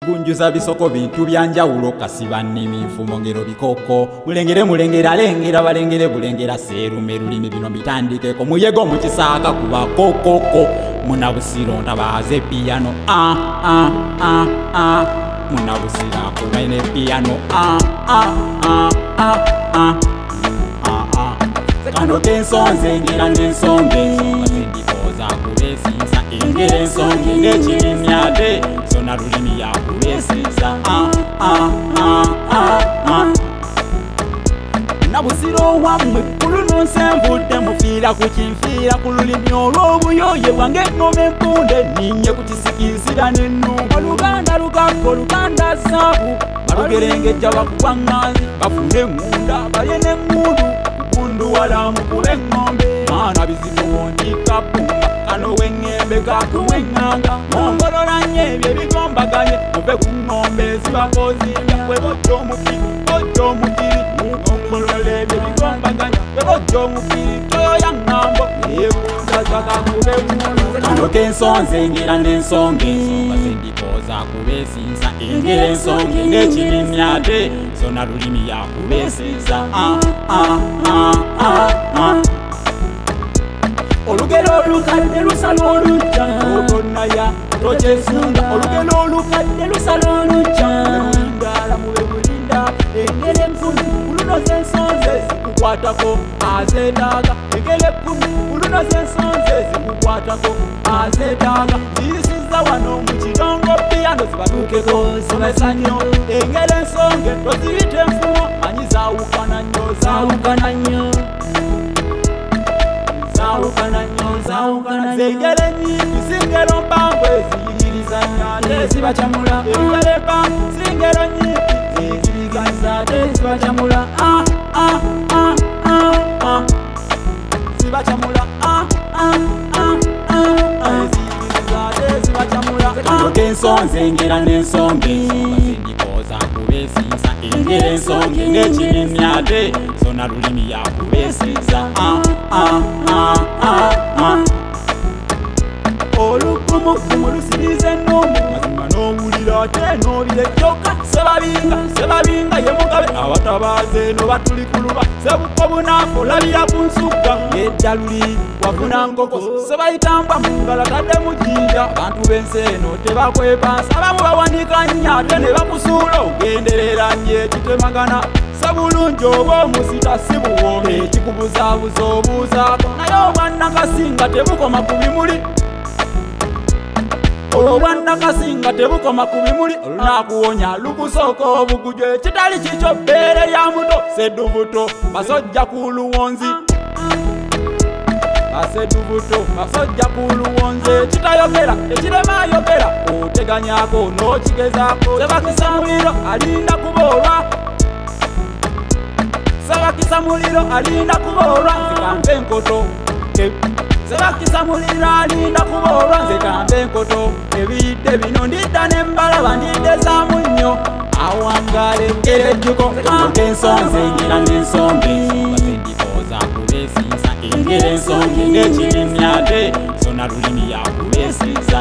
bigunjuza bisoko bintu byanjawulo kasiba nnimi nfumo ngero bikoko mulengere mulengera lengera balengere bulengera serume lulimi bino bitandikeko muyego mukisaaka kuba kokoko munabusiro ntabaze piano munabusira kumene piano kano kensonze ngira n'ensonge basindikoza kubesiisa engera ensonge n'ekirimyade zona lulimi yakubesiisa nabusiro wammwe kuluno nsenvudde mufiira ku kinfiira ku lulimi olw'obuyoye bwange engoma empunde ninye ku kisikizira n'ennumba oluganda lugaggo oluganda zaabu balugerengejja bakuwaŋŋanzi bafune eŋŋunda balye n'eŋŋundu kukunduwala mukube eŋŋombe maana bizibu wondika bbumba kano w'eŋŋembe kakuweŋŋanga mongolola nnyo ebyo ebigombaganye muve ku ŋŋombe ezibakozimbya bwe bojja omukiri mongolola ebyo ebigombaganye bwe bojja omukiri toyoya ŋŋambo ebundazakakube ŋŋulu kano kensonze engera n'ensonge basindikoza kubesiisa engera ensonge n'ekirimyate zona lulimi yakubesiisa olugero olukadde lusala olujja ogonaya tokyesunga olugero olukadde lusala olujja bulindala mube bulinda engere enfumi kuluno z'ensonze zikukwatako azeetaaga engere ekkumi kuluno z'ensonze zikukwatako azeetaaga ziyisiza wano mu kirongo piyano zibatuukeko somesa nnyo engere ensonge toziyita enfumo manyi zaawukana nnyo zengere nnyingi zingero mpanvu eziyigiriza nnyate zibacamula engere mpanvu zingero nnyingi ziyigiriza ate zibacamula zibacamula eziyigiriza ate zibacamula kano kensonze engera n'ensonge basindikoza kubesiisa engera ensonge n'ekirimyate zona lulimi yakubesiisa olugumugumu lusiriza ennumu mazima n'owulira ate n'obirejjoka sebabinga ye mugabe abatabaaze eno batuli kuluba sebuko bunaafu olabira ku nsugga ng'edda luli wafuna nkoko sebayitambwa mu ngala tadde mu jjinja abantu b'ensi eno tebakwepansa abamu bawanika nnya ate ne bakusuula ogenderera nnyo ekitemagana sabulungi oba omusita si buwombe ekikubuzaabuza obuuzaako naye obwannakasinga tebukoma ku bimuli obwannakasinga tebukoma ku bimuli olunakuwonya lukusooka obugujo ekitali kikyo bbeere lya muto seddubuto basojja ku luwonzi basojja ku luwonzi ekitayogera ekirema ayogera oteganyako n'okigezaako sebakisa muliro alinda kuboolwa sebakisa muliro alinda kuboolwa nzikambe enkoto sebakisa muliro alinda kuboolwa nzikambe enkoto ebiyidde bino ndidda nembalaba ndiddezamu nnyo awangala engera ejjuko kensonze engera n'ensonge basindikoza kubesiisa engera ensonge n'ekirimyate zona lulimi yakubesiisa